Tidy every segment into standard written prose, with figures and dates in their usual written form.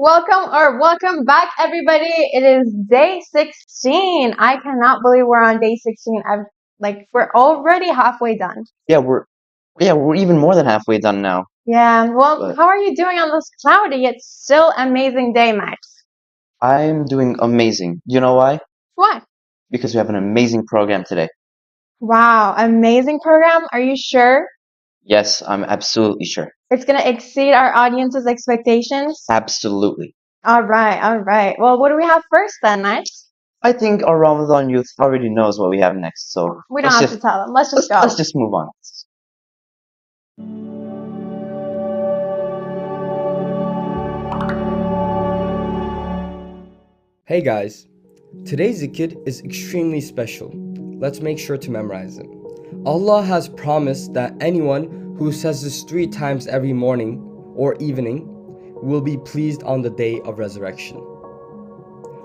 Welcome back, everybody. It is day 16. I cannot believe we're on day 16. We're already halfway done. We're even more than halfway done now. Yeah, well, But how are you doing on this cloudy yet still amazing day, Max? I'm doing amazing. You know why? Why? Because we have an amazing program today. Wow, amazing program. Are you sure? Yes, I'm absolutely sure. It's gonna exceed our audience's expectations? Absolutely. All right. Well, what do we have first then, Max? I think our Ramadan youth already knows what we have next, so We don't have to tell them. Let's just go. Let's just move on. Hey guys, today's zikr is extremely special. Let's make sure to memorize it. Allah has promised that anyone who says this 3 times every morning or evening will be pleased on the day of resurrection.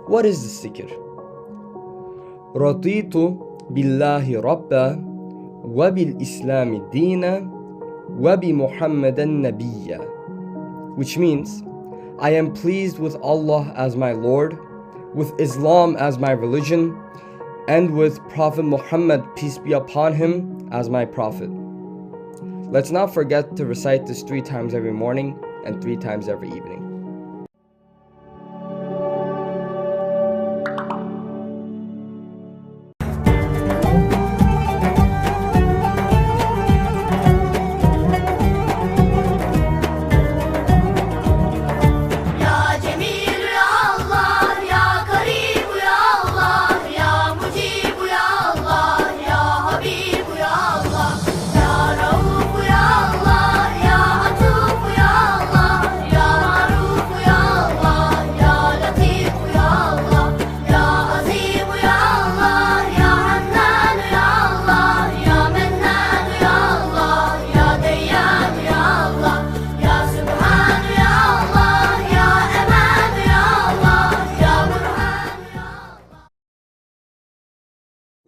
What is this zikr? Raditu billahi rabba wa bil islami deena wa bi muhammadan nabiyya, which means I am pleased with Allah as my Lord, with Islam as my religion, and with Prophet Muhammad, peace be upon him, as my prophet. Let's not forget to recite this 3 times every morning and 3 times every evening.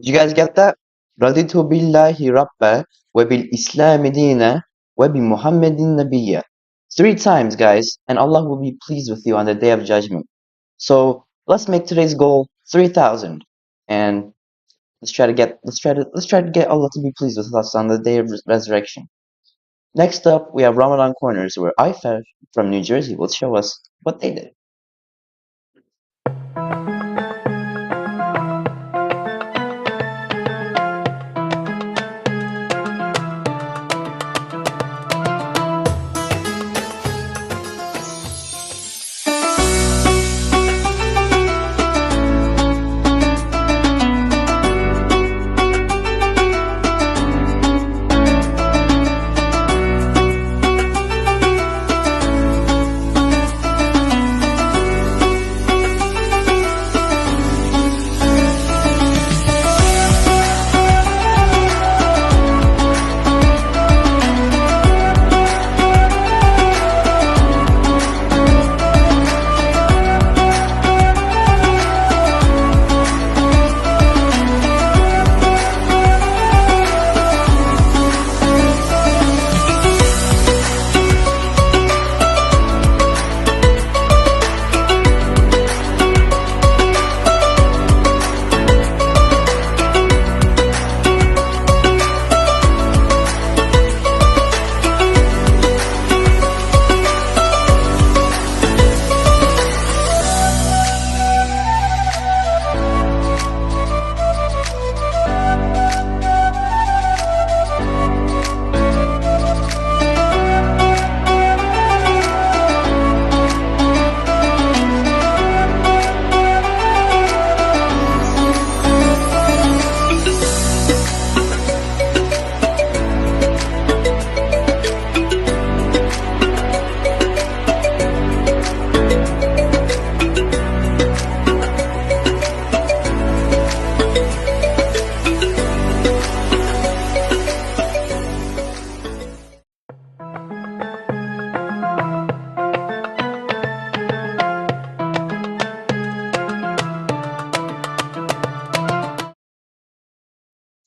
Did you guys get that? Raditu billahi rabba wa bil islami deena wa bi muhammadin nabiyya. 3 times, guys, and Allah will be pleased with you on the day of judgment. So let's make today's goal 3,000, and let's try to get Allah to be pleased with us on the day of resurrection. Next up, we have Ramadan Corners, where Aifah from New Jersey will show us what they did.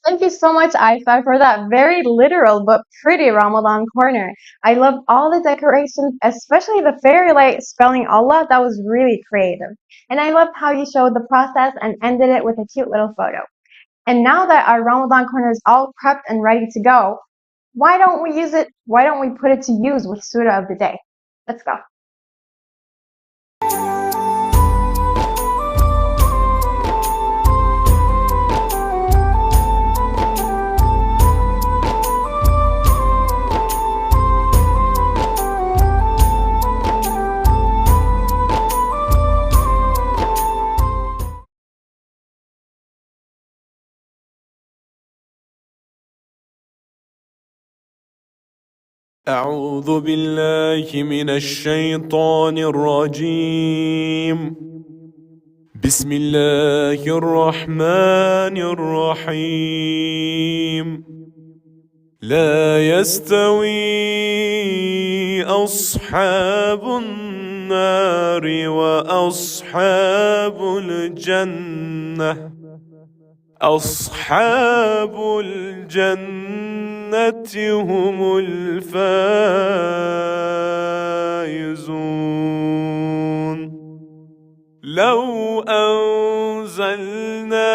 Thank you so much, Aisha, for that very literal but pretty Ramadan corner. I loved all the decorations, especially the fairy light spelling Allah. That was really creative. And I loved how you showed the process and ended it with a cute little photo. And now that our Ramadan corner is all prepped and ready to go, why don't we use it? Why don't we put it to use with Surah of the day? Let's go. أعوذ بالله من الشيطان الرجيم. بسم الله الرحمن الرحيم. لا يستوي أصحاب النار وأصحاب الجنة. أصحاب الجنة هم الفائزون. لو أنزلنا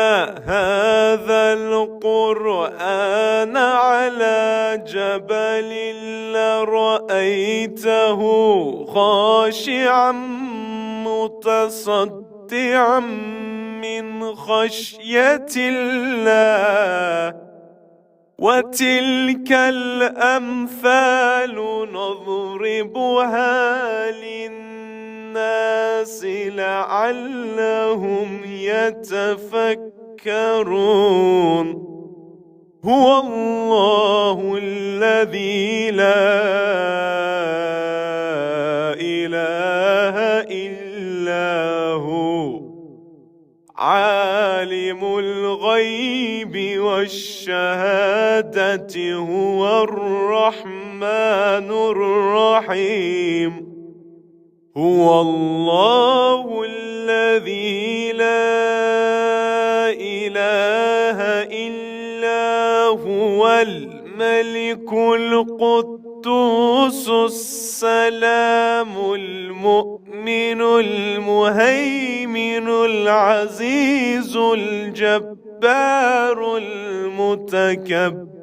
هذا القرآن على جبل لرأيته خاشعا متصدعا من خشية الله. وتلك الأمثال نضربها للناس لعلهم يتفكرون. هو الله الذي لا إله إلا هو عالم الغيب والشهادة هو الرحمن الرحيم. هو الله الذي لا إله إلا هو الملك القدوس السلام المؤمن المهيمن العزيز الجبار المتكبر.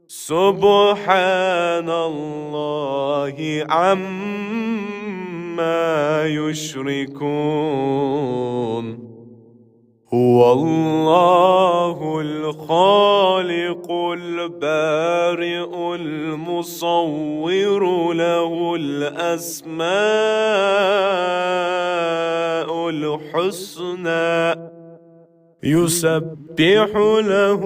سبحان الله عما يشركون. هو الله الخالق البارئ المصور له الأسماء الحسنى. يسبح له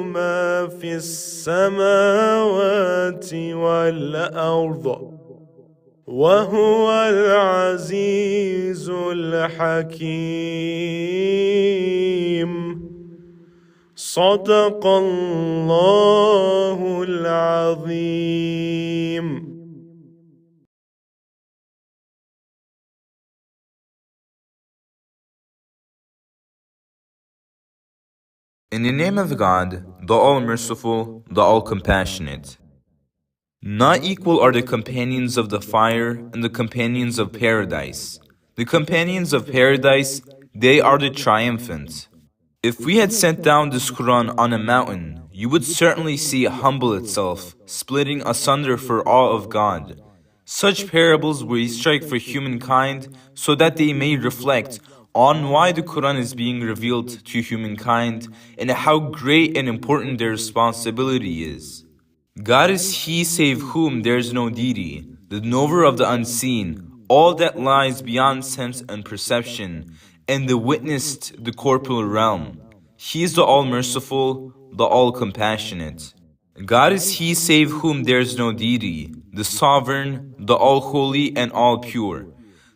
ما في السماوات والأرض وهو العزيز الحكيم. صدق الله العظيم. In the name of God, the All-Merciful, the All-Compassionate. Not equal are the companions of the fire and the companions of paradise. The companions of paradise, they are the triumphant. If we had sent down this Quran on a mountain, you would certainly see it humble itself, splitting asunder for awe of God. Such parables we strike for humankind so that they may reflect on why the Quran is being revealed to humankind and how great and important their responsibility is. God is He save whom there is no deity, the knower of the unseen, all that lies beyond sense and perception, and the witnessed the corporeal realm. He is the All-Merciful, the All-Compassionate. God is He save whom there is no deity, the Sovereign, the All-Holy and All-Pure,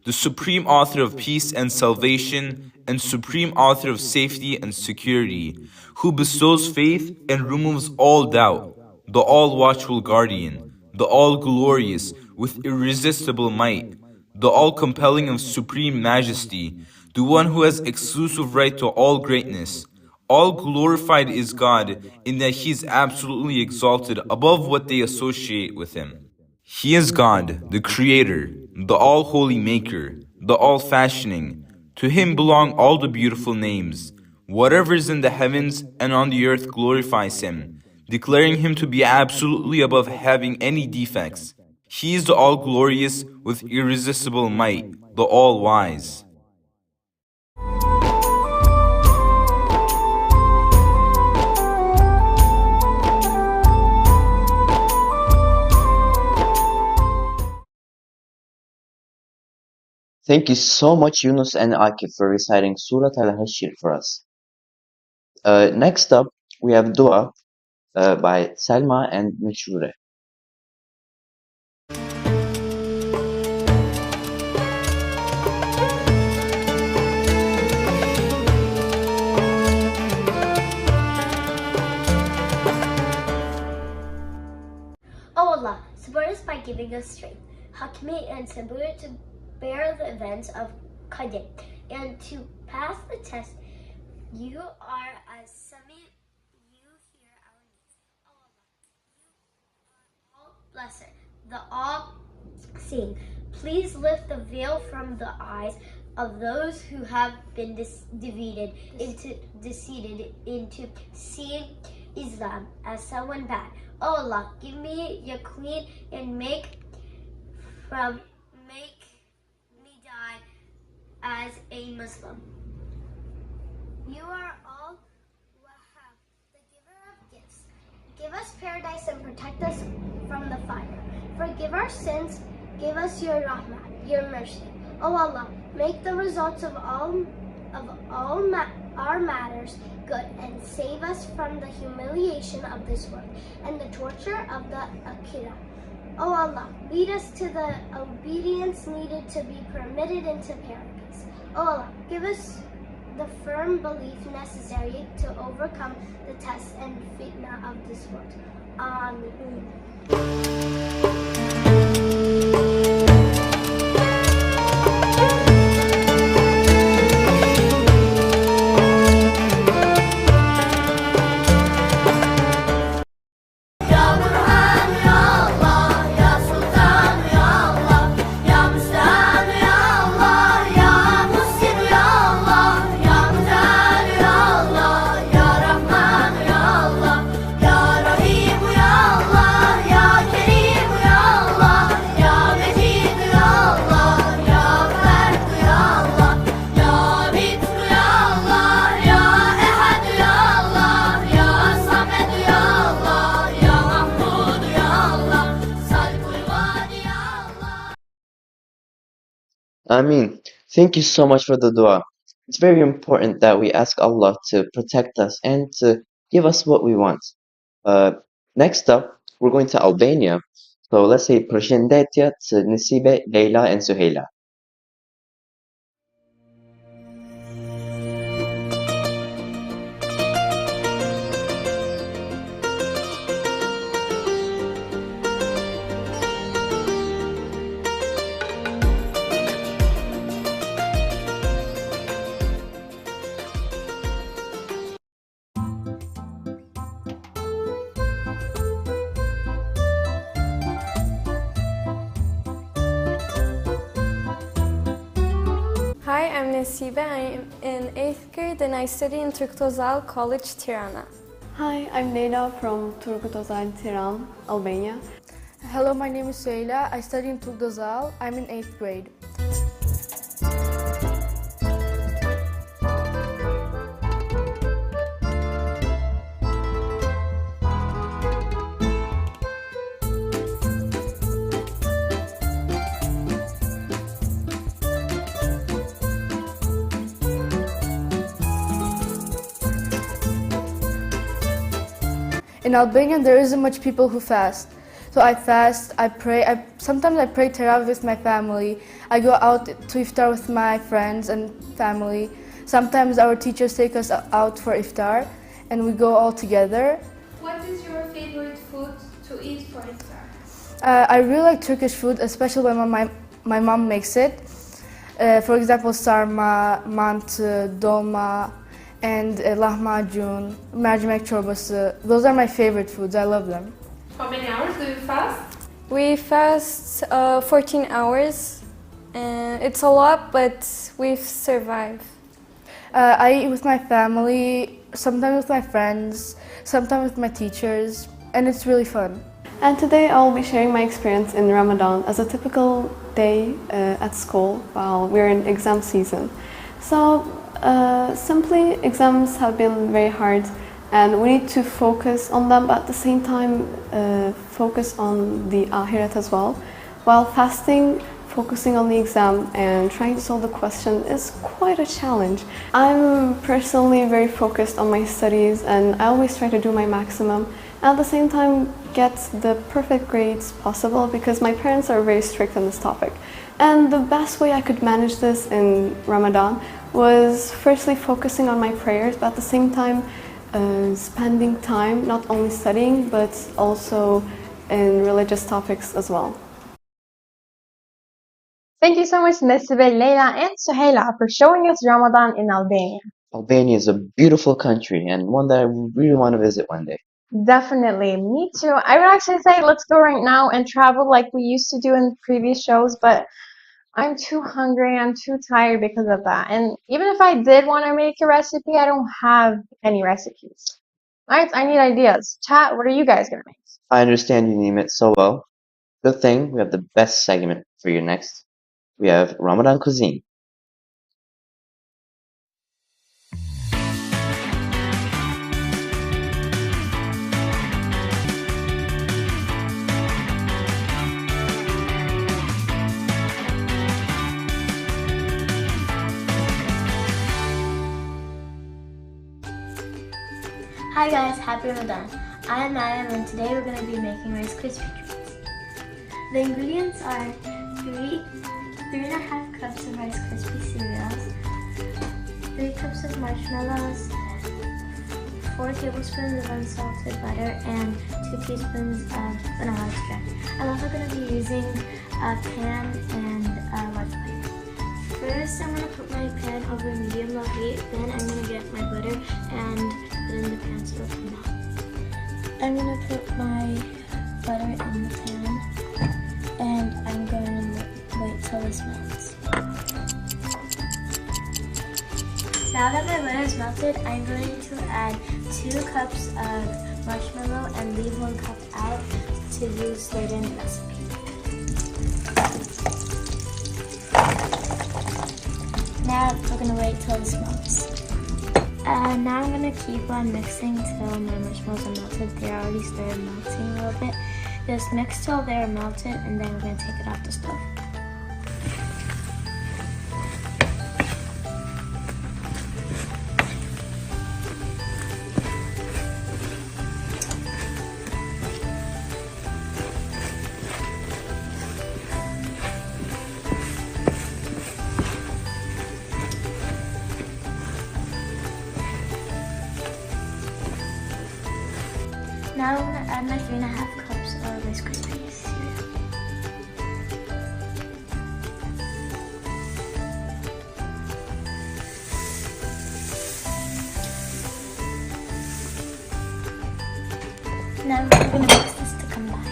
the Supreme Author of peace and salvation, and Supreme Author of safety and security, who bestows faith and removes all doubt, the All-Watchful Guardian, the All-Glorious with irresistible might, the All-Compelling of supreme majesty, the one who has exclusive right to all greatness, All glorified is God in that He is absolutely exalted above what they associate with Him. He is God, the Creator, the All-Holy Maker, the All-Fashioning. To Him belong all the beautiful names. Whatever is in the heavens and on the earth glorifies Him, declaring Him to be absolutely above having any defects. He is the All-Glorious with irresistible might, the All-Wise. Thank you so much, Yunus and Akif, for reciting Surah Al-Hashir for us. Next up, we have Dua by Salma and Mishure. O Allah, support us by giving us strength, Hakmi and Sabur to bear the events of Qadr, and to pass the test. You are as Sami, you hear our needs. O Allah, you are all blessed, the all-seeing. Please lift the veil from the eyes of those who have been deceived into seeing Islam as someone bad. O Allah, give me yaqeen and make me die as a Muslim. You are all Wahhab, the giver of gifts. Give us paradise and protect us from the fire. Forgive our sins, give us your rahmah, your mercy. O Allah, make the results of all our matters good, and save us from the humiliation of this world and the torture of the akhirah. O Allah, lead us to the obedience needed to be permitted into paradise. O Allah, give us the firm belief necessary to overcome the tests and fitna of this world. Ameen. Ameen. Thank you so much for the dua. It's very important that we ask Allah to protect us and to give us what we want. Next up, we're going to Albania. So let's say Përshëndetje to Nisibe, Leila, and Suheila. Hi, I'm Nesibe. I'm in 8th grade and I study in Turgut Özal College, Tirana. Hi, I'm Leila from Turgut Özal, Tiran, Albania. Hello, my name is Seyla. I study in Turgut Özal. I'm in 8th grade. In Albania, there isn't much people who fast. So I fast, I pray. Sometimes I pray Tarawih with my family. I go out to iftar with my friends and family. Sometimes our teachers take us out for iftar, and we go all together. What is your favorite food to eat for iftar? I really like Turkish food, especially when my mom makes it. For example, sarma, mantı, dolma, and lahmacun, mercimek çorbası. Those are my favorite foods. I love them. How many hours do you fast? We fast 14 hours, and it's a lot, but we've survived. I eat with my family, sometimes with my friends, sometimes with my teachers, and it's really fun. And today I'll be sharing my experience in Ramadan as a typical day at school while we're in exam season. So simply, exams have been very hard and we need to focus on them, but at the same time focus on the akhirat as well. While fasting, focusing on the exam and trying to solve the question is quite a challenge. I'm personally very focused on my studies and I always try to do my maximum. At the same time, get the perfect grades possible because my parents are very strict on this topic. And the best way I could manage this in Ramadan was firstly focusing on my prayers, but at the same time spending time not only studying but also in religious topics as well. Thank you so much, Nesibe, Leila, and Suhaila for showing us Ramadan in Albania. Albania is a beautiful country and one that I really want to visit one day. Definitely, me too. I would actually say let's go right now and travel like we used to do in previous shows, but I'm too hungry, I'm too tired because of that. And even if I did want to make a recipe, I don't have any recipes. Alright, I need ideas. Chat, what are you guys gonna make? I understand you name it so well. Good thing we have the best segment for you next. We have Ramadan cuisine. Hi guys, happy Ramadan. I am Adam and today we're going to be making Rice Krispie treats. The ingredients are 3.5 cups of Rice Krispie cereals, 3 cups of marshmallows, 4 tablespoons of unsalted butter, and 2 teaspoons of vanilla extract. I'm also going to be using a pan and a large plate. First, I'm going to put my pan over medium-low heat, then I'm going to get my butter and put it in the pan so it'll melt. I'm going to put my butter in the pan and I'm going to wait till this melts. Now that my butter is melted, I'm going to add 2 cups of marshmallow and leave 1 cup out to use later in the recipe. Now we're going to wait till this melts. Now I'm going to keep on mixing till my marshmallows are melted. They already started melting a little bit. Just mix till they're melted and then we're going to take it off the stove. Now I'm going to add my 3.5 cups of Rice Krispies cereal. Now we're going to mix this to combine.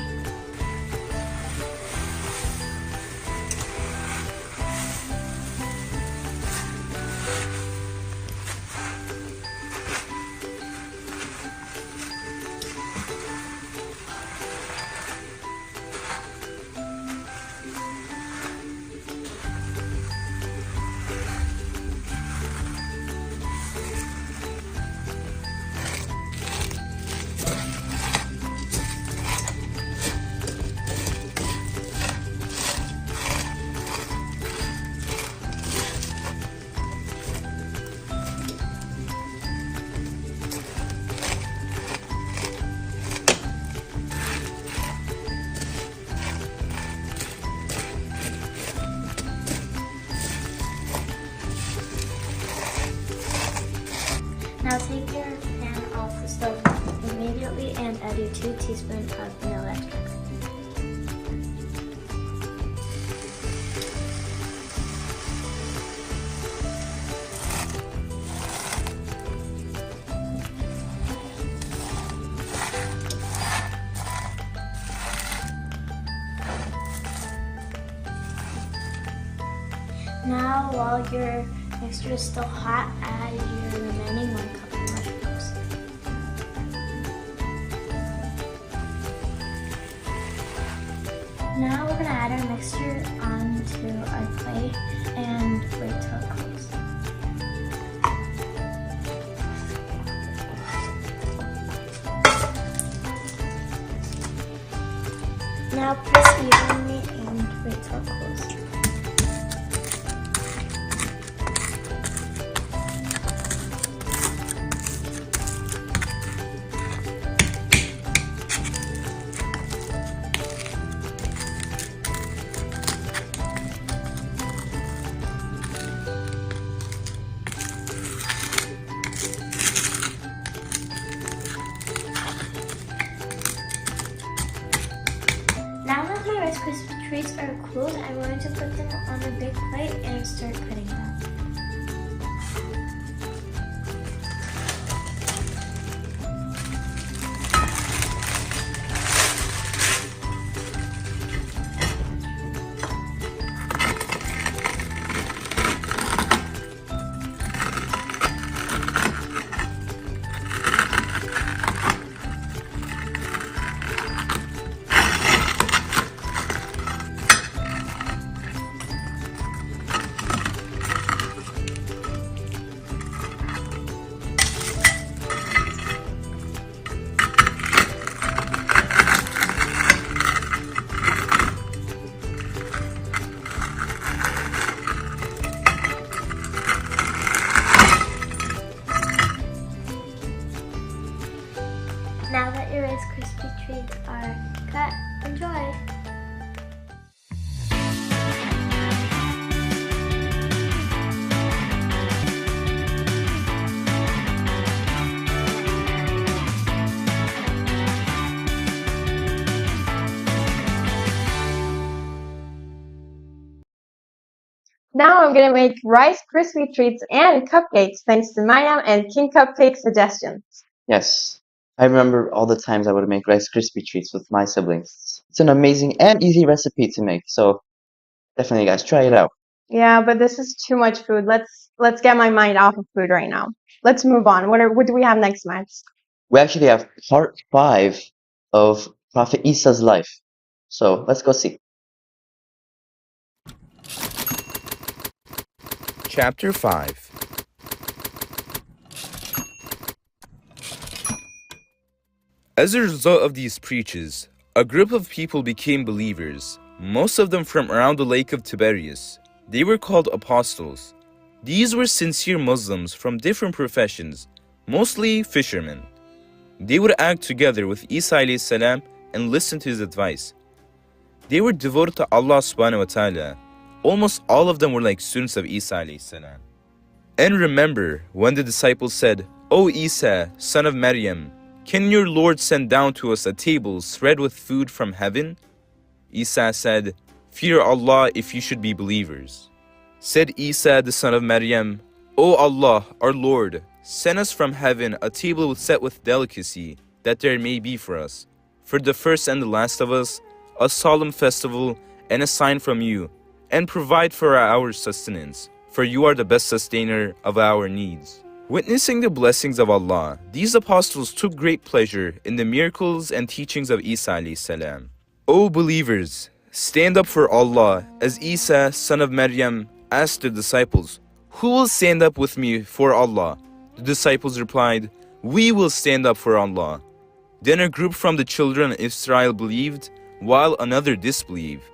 Now take your pan off the stove immediately and add your 2 teaspoons of vanilla extract. Now, while your mixture is still hot, add your remaining 1 cup of mushrooms. Now we're going to add our mixture onto our plate and wait till it cooks. Now press evenly and wait till it cools. Now that my Rice Krispie treats are cooled, I'm going to put them on a big plate and start cutting them. Now that your Rice Krispie treats are cut, enjoy! Now I'm gonna make Rice Krispie treats and cupcakes thanks to Mayam and King Cupcake suggestions. Yes, I remember all the times I would make Rice Krispie treats with my siblings. It's an amazing and easy recipe to make, so definitely guys, try it out. Yeah, but this is too much food. Let's get my mind off of food right now. Let's move on. What do we have next, Max? We actually have part 5 of Prophet Isa's life. So let's go see. Chapter 5. As a result of these preaches, a group of people became believers, most of them from around the lake of Tiberias. They were called apostles. These were sincere Muslims from different professions, mostly fishermen. They would act together with Isa alayhi salam and listen to his advice. They were devoted to Allah subhanahu wa ta'ala. Almost all of them were like students of Isa alayhi salam. And remember when the disciples said, "O Isa, son of Maryam, can your Lord send down to us a table spread with food from heaven?" Isa said, "Fear Allah if you should be believers." Said Isa the son of Maryam, "O Allah, our Lord, send us from heaven a table set with delicacy, that there may be for us, for the first and the last of us, a solemn festival and a sign from you, and provide for our sustenance, for you are the best sustainer of our needs." Witnessing the blessings of Allah, these apostles took great pleasure in the miracles and teachings of Isa alayhi salam. O believers, stand up for Allah, as Isa, son of Maryam, asked the disciples, "Who will stand up with me for Allah?" The disciples replied, "We will stand up for Allah." Then a group from the children of Israel believed, while another disbelieved.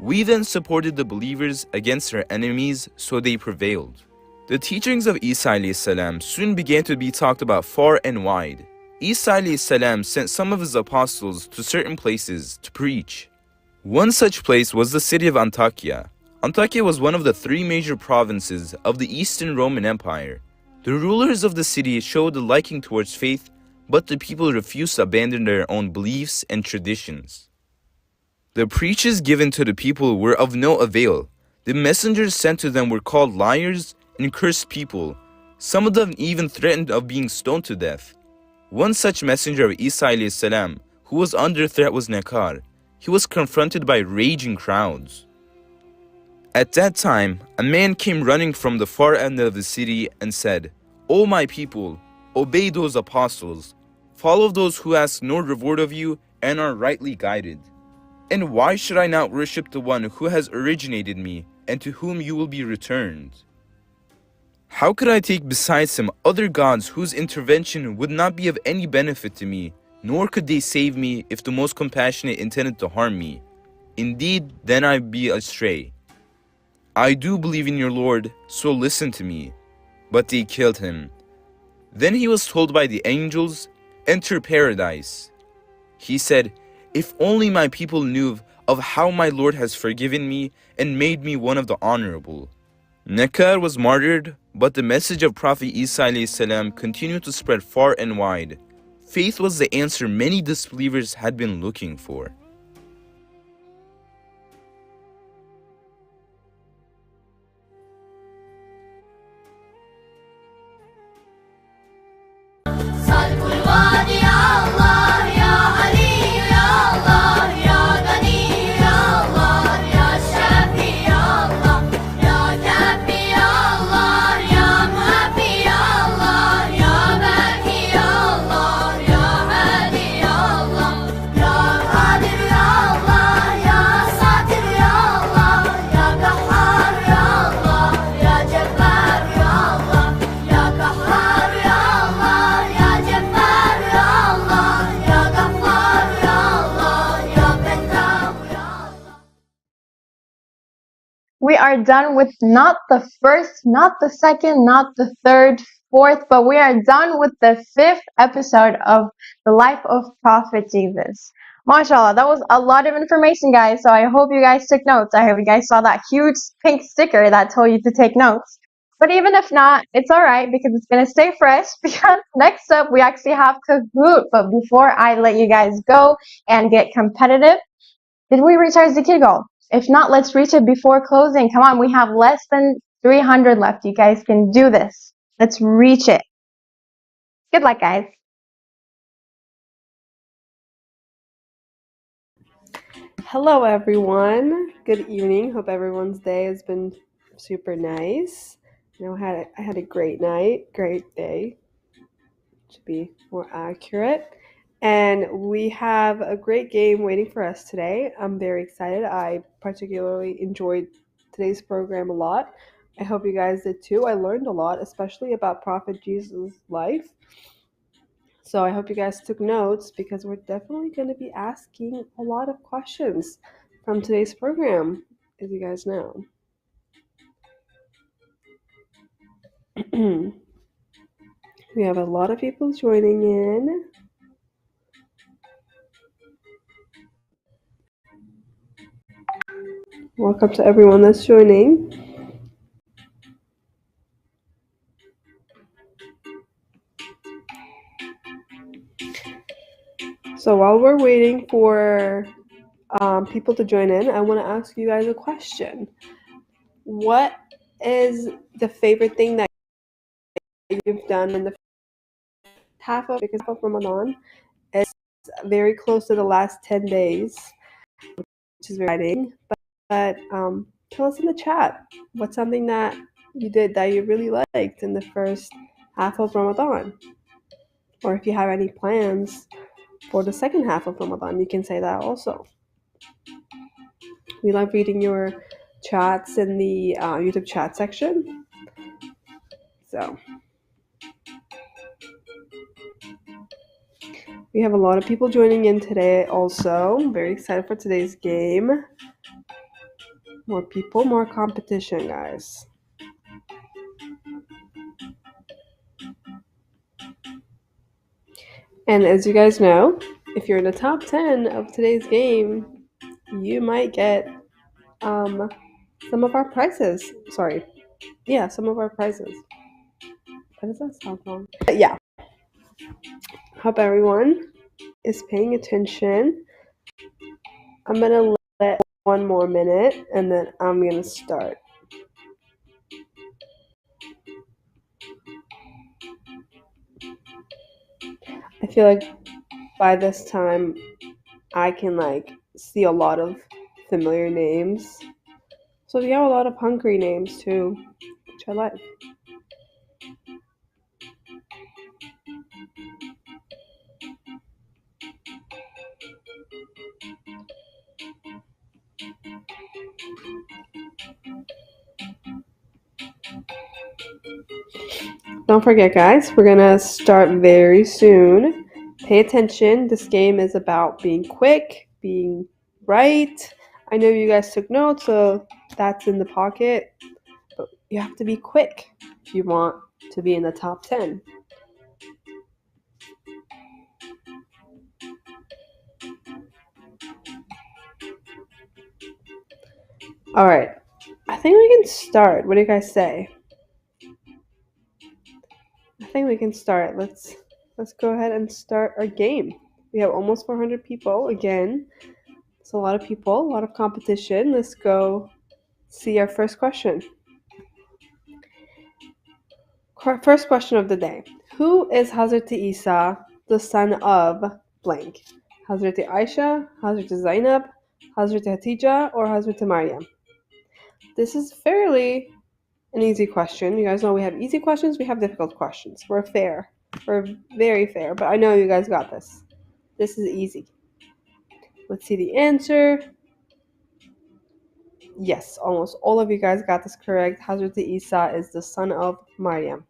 We then supported the believers against their enemies, so they prevailed. The teachings of Isa alayhi salam soon began to be talked about far and wide. Isa alayhi salam sent some of his apostles to certain places to preach. One such place was the city of Antakya. Antakya was one of the 3 major provinces of the Eastern Roman Empire. The rulers of the city showed a liking towards faith, but the people refused to abandon their own beliefs and traditions. The preaches given to the people were of no avail. The messengers sent to them were called liars and cursed people. Some of them even threatened of being stoned to death. One such messenger of Isa alayhi salam, who was under threat, was Nakar. He was confronted by raging crowds. At that time, a man came running from the far end of the city and said, O my people, obey those apostles, follow those who ask no reward of you and are rightly guided. And why should I not worship the one who has originated me and to whom you will be returned? How could I take besides him other gods whose intervention would not be of any benefit to me, nor could they save me if the most compassionate intended to harm me? Indeed, then I'd be astray. I do believe in your Lord, so listen to me. But they killed him. Then he was told by the angels, enter paradise. He said, if only my people knew of how my Lord has forgiven me and made me one of the honorable. Nekkar was martyred, but the message of Prophet Isa ﷺ continued to spread far and wide. Faith was the answer many disbelievers had been looking for. We are done with not the first, not the second, not the third, fourth, but we are done with the fifth episode of the life of Prophet Jesus. MashaAllah, that was a lot of information, guys. So I hope you guys took notes. I hope you guys saw that huge pink sticker that told you to take notes. But even if not, it's alright because it's going to stay fresh because next up we actually have Kahoot. But before I let you guys go and get competitive, did we reach our zikr goal? If not, let's reach it before closing. Come on, we have less than 300 left. You guys can do this. Let's reach it. Good luck, guys. Hello, everyone. Good evening. Hope everyone's day has been super nice. I had a great night, great day, to be more accurate. And we have a great game waiting for us today. I'm very excited. I particularly enjoyed today's program a lot. I hope you guys did too. I learned a lot, especially about Prophet Jesus' life. So I hope you guys took notes because we're definitely going to be asking a lot of questions from today's program, as you guys know. We have a lot of people joining in. Welcome to everyone that's joining. So while we're waiting for people to join in, I want to ask you guys a question. What is the favorite thing that you've done in the half of Ramadan? It's very close to the last 10 days, which is very exciting. But tell us in the chat what's something that you did that you really liked in the first half of Ramadan. Or if you have any plans for the second half of Ramadan, you can say that also. We love reading your chats in the YouTube chat section. So we have a lot of people joining in today also. I'm very excited for today's game. More people, more competition, guys. And as you guys know, if you're in the top 10 of today's game, you might get some of our prizes. Some of our prizes. Why does that sound wrong? But yeah. Hope everyone is paying attention. I'm going to let one more minute and then I'm going to start. I feel like by this time I can see a lot of familiar names. So you have a lot of hungry names too, which I like. Don't forget, guys, we're gonna start very soon. Pay attention. This game is about being quick, being right. I know you guys took notes, so that's in the pocket. But you have to be quick if you want to be in the top 10. All right. I think we can start. What do you guys say? I think we can start. Let's go ahead and start our game. We have almost 400 people again. It's a lot of people, a lot of competition. Let's go see our first question. First question of the day. Who is Hazrat Isa, the son of blank? Hazrat Aisha, Hazrat Zainab, Hazrat Hatija, or Hazrat Maryam? This is fairly an easy question. You guys know we have easy questions, we have difficult questions. We're fair. We're very fair, but I know you guys got this. This is easy. Let's see the answer. Yes, almost all of you guys got this correct. Hazrat Isa is the son of Maryam.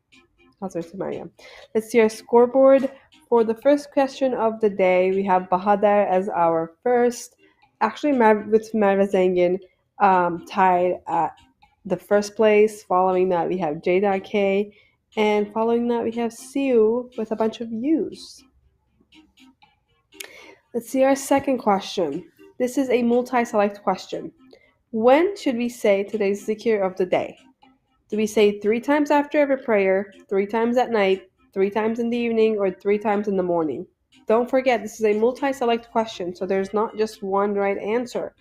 Hazrat Maryam. Let's see our scoreboard. For the first question of the day, we have Bahadar as our first. Actually, with Marva Zengin tied at the first place. Following that, we have Jada K. And following that, we have Siu with a bunch of U's. Let's see our second question. This is a multi-select question. When should we say today's zikr of the day? Do we say 3 times after every prayer, 3 times at night, 3 times in the evening, or 3 times in the morning? Don't forget, this is a multi-select question, so there's not just one right answer.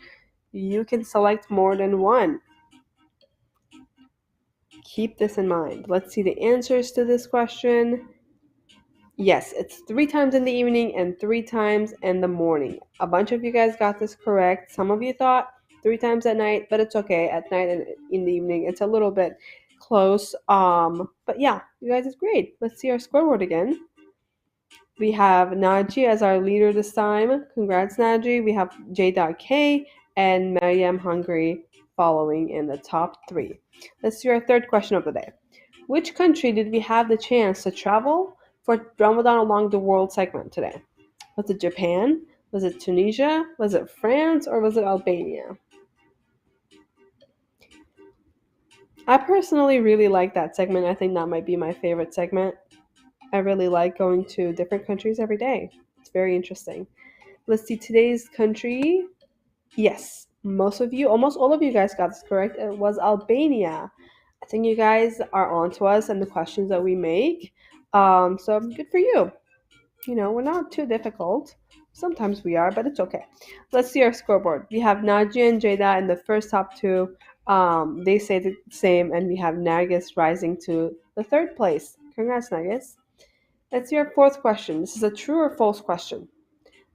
You can select more than one. Keep this in mind. Let's see the answers to this question. Yes, it's 3 times in the evening and 3 times in the morning. A bunch of you guys got this correct. Some of you thought 3 times at night, but it's okay. At night and in the evening, it's a little bit close. But yeah, you guys is great. Let's see our scoreboard again. We have Naji as our leader this time. Congrats, Naji. We have J.K. and Maryam Hungary following in the top 3. Let's see our third question of the day. Which country did we have the chance to travel for Ramadan along the world segment today? Was it Japan? Was it Tunisia? Was it France? Or was it Albania? I personally really like that segment. I think that might be my favorite segment. I really like going to different countries every day. It's very interesting. Let's see today's country. Yes, almost all of you guys got this correct. It was Albania. I think you guys are on to us and the questions that we make. So good for you. You know, we're not too difficult. Sometimes we are, but it's okay. Let's see our scoreboard. We have Nadia and Jada in the first top 2. They say the same, and we have Nargis rising to the 3rd place. Congrats, Nargis. Let's see our fourth question. This is a true or false question.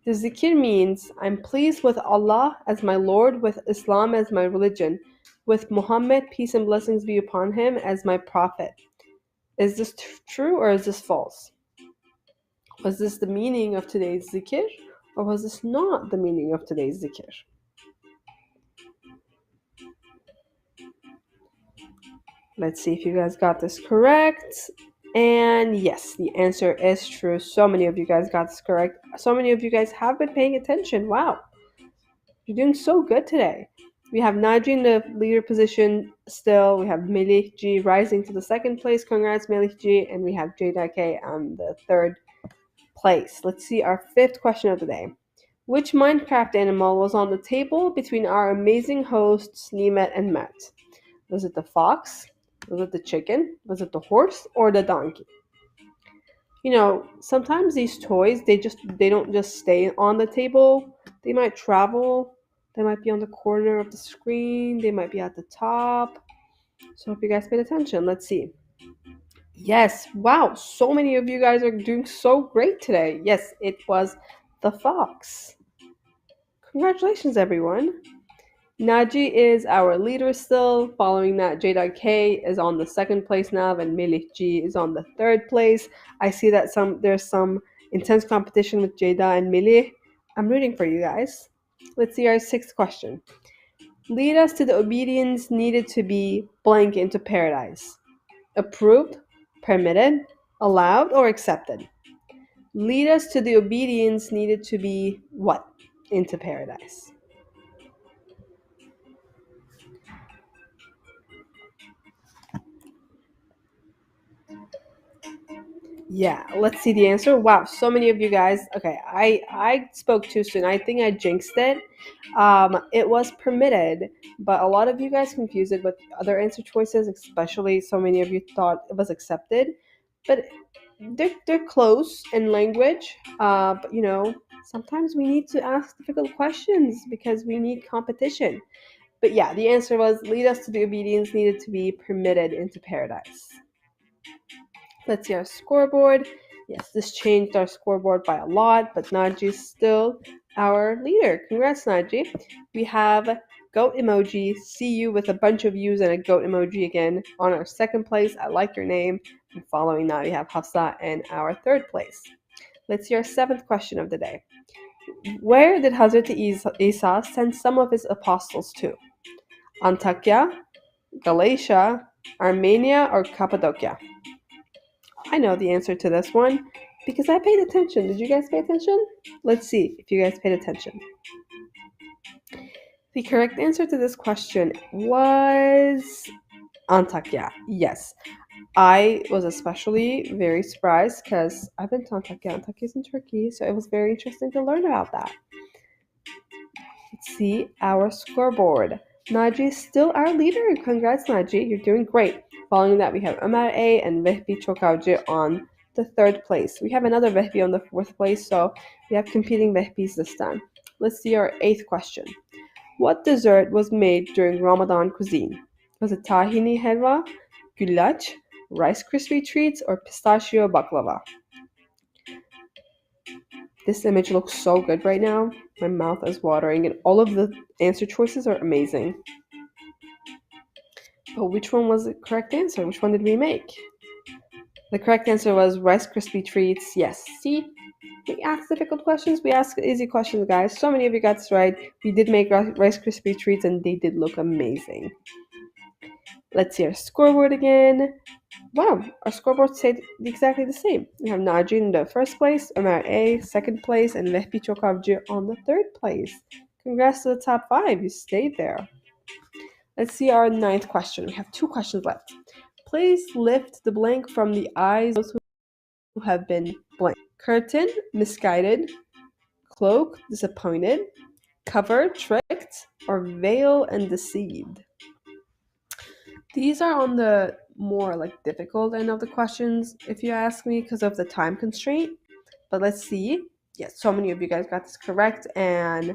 The zikr means I'm pleased with Allah as my Lord, with Islam as my religion, with Muhammad, peace and blessings be upon him, as my prophet. Is this true or is this false? Was this the meaning of today's zikr, or was this not the meaning of today's zikr? Let's see if you guys got this correct. And yes, the answer is true. So many of you guys got this correct. So many of you guys have been paying attention. Wow. You're doing so good today. We have Naji in the leader position still. We have Melih G rising to the 2nd place. Congrats, Melih G. And we have Jada K on the 3rd place. Let's see our 5th question of the day. Which Minecraft animal was on the table between our amazing hosts, Nimet and Matt? Was it the fox? Was it the chicken? Was it the horse or the donkey? You know, sometimes these toys, they don't just stay on the table. They might travel. They might be on the corner of the screen. They might be at the top. So if you guys paid attention, let's see. Yes, wow, so many of you guys are doing so great today. Yes, it was the fox. Congratulations, everyone. Naji is our leader still. Following that, J.K is on the second place now, and Melih G is on the third place. I see that there's some intense competition with Jada and Melih. I'm rooting for you guys. Let's see our sixth question. Lead us to the obedience needed to be blank into paradise. Approved, permitted, allowed, or accepted? Lead us to the obedience needed to be what into paradise? Yeah, let's see the answer. Wow, so many of you guys. Okay, I spoke too soon. I think I jinxed it. It was permitted, but a lot of you guys confused it with other answer choices, especially so many of you thought it was accepted. But they're close in language. But sometimes we need to ask difficult questions because we need competition. But yeah, the answer was lead us to the obedience needed to be permitted into paradise. Let's see our scoreboard. Yes, this changed our scoreboard by a lot, but Naji is still our leader. Congrats, Naji. We have goat emoji, see you with a bunch of U's and a goat emoji again on our second place. I like your name. And following that, we have Hafsa in our third place. Let's see our seventh question of the day. Where did Hazrat Isa send some of his apostles to? Antakya, Galatia, Armenia, or Cappadocia? I know the answer to this one because I paid attention. Did you guys pay attention? Let's see if you guys paid attention. The correct answer to this question was Antakya. Yes. I was especially very surprised because I've been to Antakya. Antakya is in Turkey, so it was very interesting to learn about that. Let's see our scoreboard. Naji is still our leader. Congrats, Naji. You're doing great. Following that, we have Ömer A and Vehbi Çokavcı on the third place. We have another Vehbi on the fourth place, so we have competing Vehbis this time. Let's see our eighth question. What dessert was made during Ramadan cuisine? Was it tahini helva, güllaç, Rice Krispie treats, or pistachio baklava? This image looks so good right now. My mouth is watering, and all of the answer choices are amazing. But which one was the correct answer? Which one did we make? The correct answer was Rice Krispie treats. Yes. See? We ask difficult questions. We ask easy questions, guys. So many of you got this right. We did make Rice Krispie treats, and they did look amazing. Let's see our scoreboard again. Wow, our scoreboard stayed exactly the same. We have Naji in the first place, Ömer A second place, and Vehbi Çokavcı on the third place. Congrats to the top 5. You stayed there. Let's see our ninth question. We have 2 questions left. Please lift the blank from the eyes of those who have been blank. Curtain, misguided. Cloak, disappointed. Cover, tricked. Or veil and deceived. These are on the more difficult end of the questions, if you ask me, because of the time constraint. But let's see. Yes, so many of you guys got this correct, and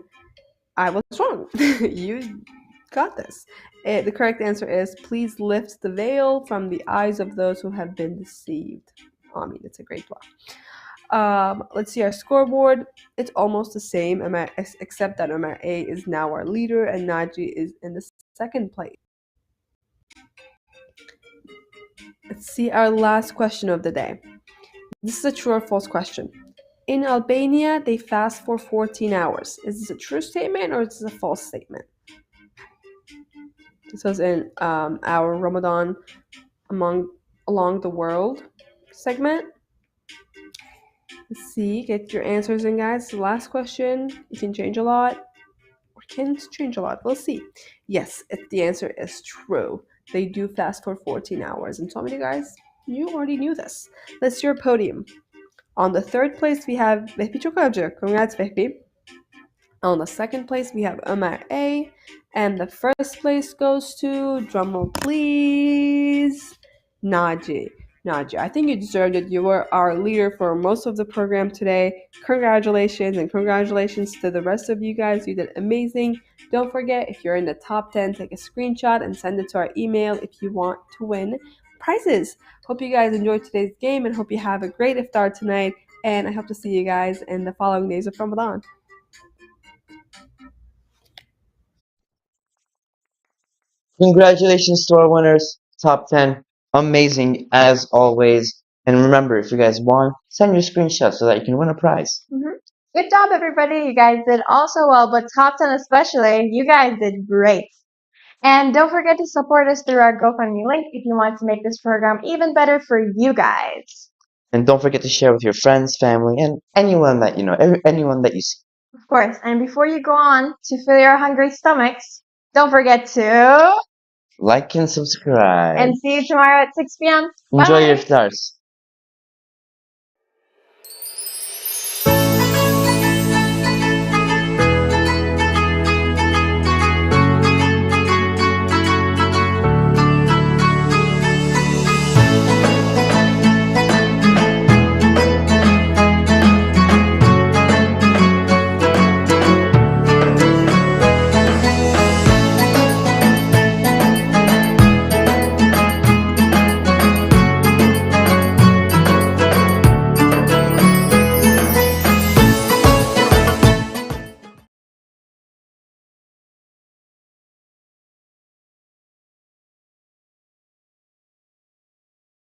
I was wrong. You got this. The correct answer is please lift the veil from the eyes of those who have been deceived. I mean, it's a great one. Let's see our scoreboard. It's almost the same, except that Ömer A is now our leader, and Naji is in the second place. Let's see our last question of the day. This is a true or false question. In Albania, they fast for 14 hours. Is this a true statement or is this a false statement? This was in our Ramadan along the world segment. Let's see. Get your answers in, guys. The last question. You can change a lot. Or can change a lot. We'll see. Yes, the answer is true. They do fast for 14 hours. And so many guys, you already knew this. Let's see your podium. On the third place, we have Vehbi Çokavcı. Congrats, Vehbi. On the second place, we have Ömer A. And the first place goes to, drumroll please, Naji. Naji, I think you deserved it. You were our leader for most of the program today. Congratulations, and congratulations to the rest of you guys. You did amazing. Don't forget, if you're in the top 10, take a screenshot and send it to our email if you want to win prizes. Hope you guys enjoyed today's game and hope you have a great iftar tonight. And I hope to see you guys in the following days of Ramadan. Congratulations to our winners. Top 10. Amazing as always. And remember, if you guys won, send your screenshot so that you can win a prize. Good job, everybody. You guys did also well, but top 10 especially, you guys did great. And don't forget to support us through our GoFundMe link if you want to make this program even better for you guys. And don't forget to share with your friends, family, and anyone that you know, anyone that you see. Of course, and before you go on to fill your hungry stomachs, don't forget to Like and subscribe. and see you tomorrow at 6 p.m. Enjoy your Bye. iftars.